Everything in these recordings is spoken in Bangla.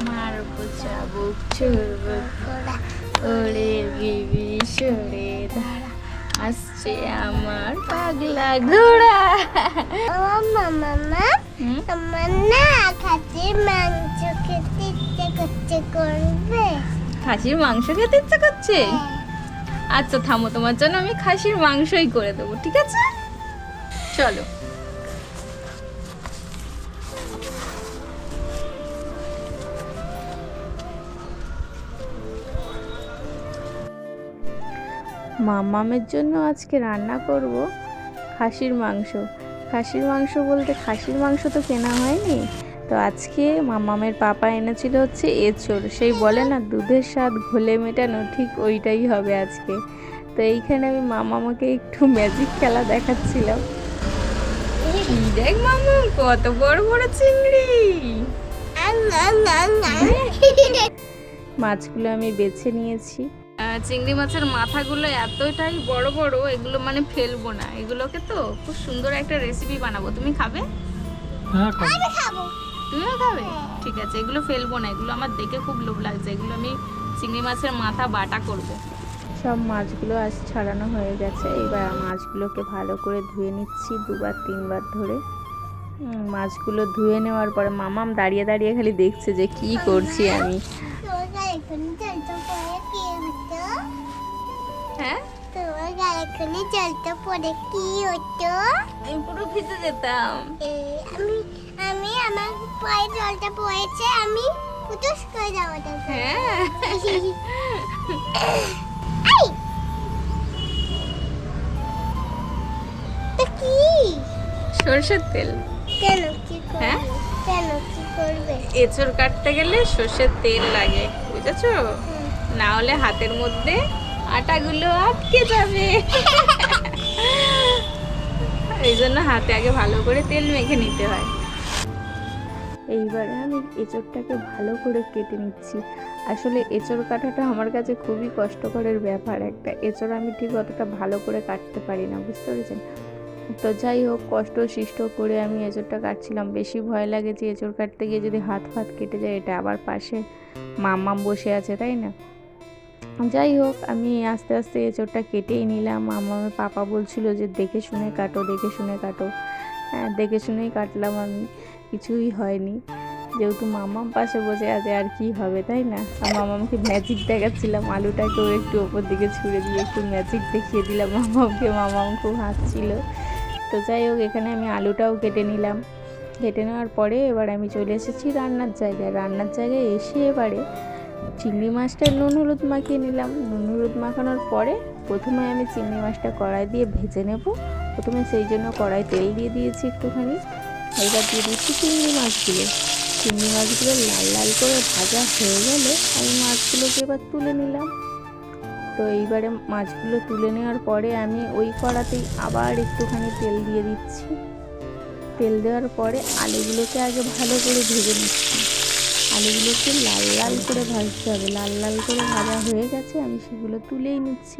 মারবো চাবুক ছুড়বো ঘোড়া, ওরে বিবি সরে দাঁড়া, আসছে আমার পাগলা ঘোড়া। মামা আমার না খাসির মাংস খেতে ইচ্ছে করছে, করবে? খাসির মাংস খেতে ইচ্ছা করছে? আচ্ছা থামো, তোমার জন্য আমি খাসির মাংসই করে দেবো, ঠিক আছে? চলো। মামামের জন্য আজকে রান্না করব খাসির মাংস। খাসির মাংস বলতে খাসির মাংস তো কেনা হয়নি, তো আজকে মামামের পাপা এনেছিল হচ্ছে এঁচোড়। সেই বলে না দুধের স্বাদ ঘোলে মেটানো, ঠিক ওইটাই হবে আজকে। তো এইখানে আমি মামামাকে একটু ম্যাজিক খেলা দেখাচ্ছিলাম। দেখ মামা কত বড় বড় চিংড়ি। মাছগুলো আমি বেছে নিয়েছি। চিংড়ি মাছের মাথাগুলো এতটাই বড় বড়, এগুলো মানে ফেলবো না, এগুলোকে তো খুব সুন্দর একটা রেসিপি বানাবো। তুমি খাবে? হ্যাঁ খাবো। তুমিও খাবে? ঠিক আছে, এগুলো ফেলবো না, এগুলো আমার দেখে খুব লোভ লাগছে। এগুলো আমি চিংড়ি মাছের মাথা বাটা করব। সব মাছগুলো আজ ছাড়ানো হয়ে গেছে। এবার মাছগুলোকে ভালো করে ধুয়ে নিচ্ছি দুবার তিনবার ধরে। মাছগুলো ধুয়ে নেওয়ার পরে মামাম দাঁড়িয়ে দাঁড়িয়ে খালি দেখছে যে কি করছি আমি। হ্যাঁ, এখানে জলটা পড়ে কি হতো? আমি পুরো ভিজে যেতাম। আমি আমি আমার পায়ে জলটা পড়েছে, আমি পুটুস করে যাবো। হ্যাঁ, কি সরষের তেল। কেন কি করবে? হ্যাঁ? কেন কি করবে? এঁচড় কাটতে গেলে সর্ষের তেল লাগে, বুঝেছো? না হলে হাতের মধ্যে আটাগুলো আটকে যাবে। এই জন্য হাতে আগে ভালো করে তেল মেখে নিতে হয়। এইবারে আমি এঁচড়টাকে ভালো করে কেটে নিচ্ছি। আসলে এঁচড় কাটাটা আমার কাছে খুবই কষ্টকরের ব্যাপার একটা। এঁচড় আমি ঠিক অতটা ভালো করে কাটতে পারি না, বুঝতে পেরেছেন? তো যাই হোক, কষ্ট সৃষ্ট করে আমি এঁচড়টা কাটছিলাম। বেশি ভয় লাগে যে এঁচড় কাটতে গিয়ে যদি হাত ফাত কেটে যায়, এটা আবার পাশে মাম্মাম বসে আছে, তাই না? যাই হোক, আমি আস্তে আস্তে এঁচড়টা কেটেই নিলাম। আমার পাপা বলছিল যে দেখে শুনে কাটো, দেখে শুনে কাটো। হ্যাঁ, দেখে শুনেই কাটলাম আমি, কিছুই হয়নি। যেহেতু মামাম পাশে বসে আছে আর কি হবে, তাই না? আর মামামকে ম্যাজিক দেখাচ্ছিলাম, আলুটাকেও একটু ওপর দিকে ছুঁড়ে দিয়ে একটু ম্যাজিক দেখিয়ে দিলাম মামামকে। মামাম খুব হাসছিল। তো যাই হোক, এখানে আমি আলুটাও কেটে নিলাম। কেটে নেওয়ার পরে এবার আমি চলে এসেছি রান্নার জায়গায়। রান্নার জায়গায় এসে এবারে চিংড়ি মাছটা নুন হলুদ মাখিয়ে নিলাম। নুন হলুদ মাখানোর পরে প্রথমে আমি চিংড়ি মাছটা কড়াই দিয়ে ভেজে নেব। প্রথমে সেই জন্য কড়াই তেল দিয়ে দিয়েছি একটুখানি। এবার দিয়ে দিচ্ছি চিংড়ি মাছগুলো। চিংড়ি মাছগুলো লাল লাল করে ভাজা হয়ে গেলে আমি মাছগুলোকে এবার তুলে নিলাম। তো এইবারে মাছগুলো তুলে নেওয়ার পরে আমি ওই কড়াতেই আবার একটুখানি তেল দিয়ে দিচ্ছি। তেল দেওয়ার পরে আলুগুলোকে আগে ভালো করে ভেজে নিচ্ছি। আলুগুলোকে লাল লাল করে ভাজতে হবে। লাল লাল করে ভাজা হয়ে গেছে, আমি সেগুলো তুলেই নিচ্ছি।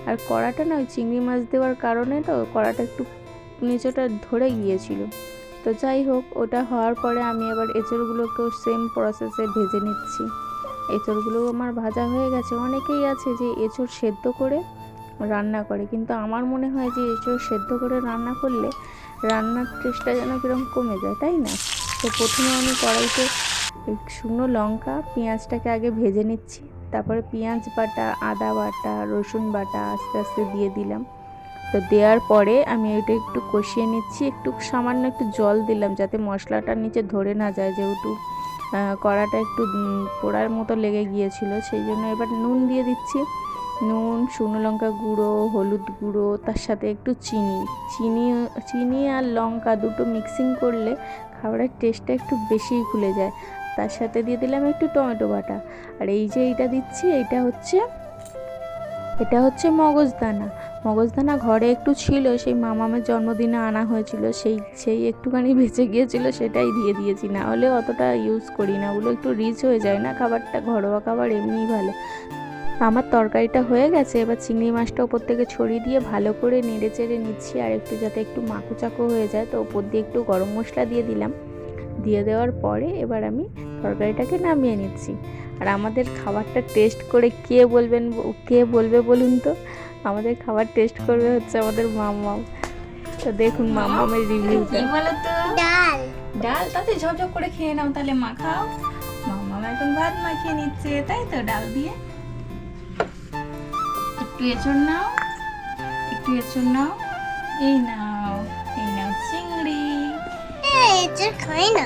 আর কড়াটা না ওই চিংড়ি মাছ দেওয়ার কারণে তো কড়াটা একটু নিচেটা ধরে গিয়েছিল। তো যাই হোক, ওটা হওয়ার পরে আমি এবার এঁচড়গুলোকেও সেম প্রসেসে ভেজে নিচ্ছি। এঁচড়গুলোও আমার ভাজা হয়ে গেছে। অনেকেই আছে যে এঁচড় সেদ্ধ করে রান্না করে, কিন্তু আমার মনে হয় যে এঁচড় সেদ্ধ করে রান্না করলে রান্নার টেস্টটা যেন কীরকম কমে যায়, তাই না? তো প্রথমে আমি কড়াইতে শুকনো লঙ্কা পেঁয়াজটাকে আগে ভেজে নিচ্ছি। তারপরে পেঁয়াজ বাটা, আদা বাটা, রসুন বাটা আস্তে আস্তে দিয়ে দিলাম। তো দেওয়ার পরে আমি এটা একটু কষিয়ে নিচ্ছি। একটু সামান্য একটু জল দিলাম যাতে মশলাটার নিচে ধরে না যায়, যেহেতু কড়াটা একটু পোড়ার মতো লেগে গিয়েছিল, সেই জন্য এবার নুন দিয়ে দিচ্ছি। নুন, শুকনো লঙ্কা গুঁড়ো, হলুদ গুঁড়ো, তার সাথে একটু চিনি। চিনি আর লঙ্কা দুটো মিক্সিং করলে খাবারের টেস্টটা একটু বেশিই খুলে যায়। তার সাথে দিয়ে দিলাম একটু টমেটো বাটা। আর এই যে এইটা দিচ্ছি, এটা হচ্ছে মগজদানা। মগজদানা ঘরে একটু ছিল, সেই মামামের জন্মদিনে আনা হয়েছিল, সেই একটুখানি বেঁচে গিয়েছিল, সেটাই দিয়ে দিয়েছি। না হলে অতটা ইউজ করি না, ওগুলো একটু রিচ হয়ে যায় না খাবারটা। ঘরোয়া খাবার এমনিই ভালো। আমার তরকারিটা হয়ে গেছে। এবার চিংড়ি মাছটা ওপর থেকে ছড়িয়ে দিয়ে ভালো করে নেড়ে চেড়ে নিচ্ছি। আর একটু যাতে একটু মাখো চাকো হয়ে যায়, তো ওপর দিয়ে একটু গরম মশলা দিয়ে দিলাম। দিয়ে দেওয়ার পরে এবার আমি তরকারিটাকে নামিয়ে নিচ্ছি। আর আমাদের খাবারটা টেস্ট করে কে বলবে বলুন তো? আমাদের খাবার টেস্ট করবে হচ্ছে আমাদের মাম্মাম। তো দেখুন মাম্মামের রিভিউটা। কি বলো তো? ডাল ডাল, তাতে ঝপঝপ করে খেয়ে নাও, তাহলে মাখাও। মাম্মা এখন ভাত মাখিয়ে নিচ্ছে, তাই তো? ডাল দিয়ে একটু এঁচড় নাও, একটু এঁচড় নাও, এই নাও চিংড়ি। এই যে খাই না।